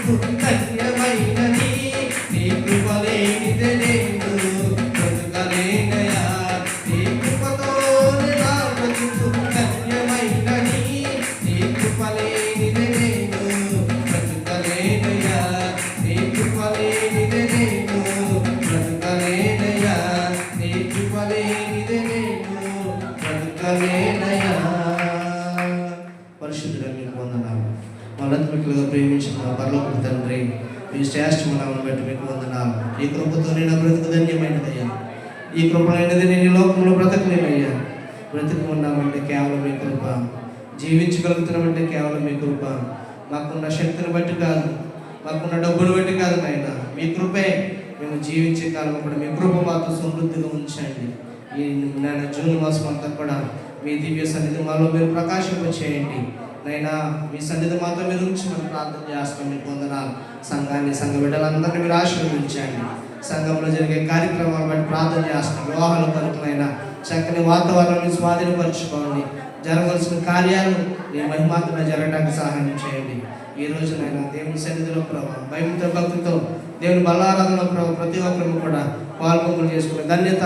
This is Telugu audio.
ధన్యమైనది నీ కృప లేనిదే నేను బ్రతుకలేనయ్యా నీ కృపతోనే నా బ్రతుకు ధన్యమైనది నీ కృప లేనిదే నేను బ్రతుకలేనయ్యా నీ కృప లేనిదే నేను బ్రతుకలేనయ్యా నీ కృప లేనిదే నేను బ్రతుకలేనయ్యా. పరిశుద్ధుడా మీకు వందనాలు. మనంతమికులుగా ప్రేమించిన పరలోకపు తండ్రి, మీ శ్రేష్టమునామను బట్టి మీకు వందనాలు. ఈ కృపతో నేను బ్రతుకు ధన్యమైనదయ్యా. ఈ కృపలైనది నేను ఈ లోకంలో బ్రతకలేనయ్యా. బ్రతికి ఉన్నామంటే కేవలం మీ కృప, జీవించగలుగుతున్నామంటే కేవలం మీ కృప. మాకున్న శక్తిని బట్టి కాదు, మాకున్న డబ్బును బట్టి కాదు నాయన, మీ కృపే. మేము జీవించే కాలం కూడా మీ కృప మాతో సమృద్ధిగా ఉంచండి. ఈ నేను జూన్ మాసం అంతా కూడా మీ దివ్య సన్నిధి మాలో మీరు ప్రకాశింపచేయండి నైనా. మీ సన్నిధి మాతో మీరు ఉంచి మనం ప్రార్థన చేస్తాం. మీకు వందనాలు. సంఘాన్ని, సంఘ బిడ్డలందరినీ మీరు ఆశీర్వదించండి. సంఘంలో జరిగే కార్యక్రమాలు బట్టి ప్రార్థన చేస్తాం. వివాహాల కొరకునైనా చక్కని వాతావరణాన్ని స్వాధీనపరచుకోండి. జరగవలసిన కార్యాలు మీ మహిమాత్మగా జరగడానికి సహాయం చేయండి. ఈ రోజునైనా దేవుని సన్నిధిలో ప్రభావం భయంతో భక్తితో దేవుని బలారాధనలో ప్రభావ ప్రతి ఒక్కరు కూడా పాల్గొనలు చేసుకునే ధన్యత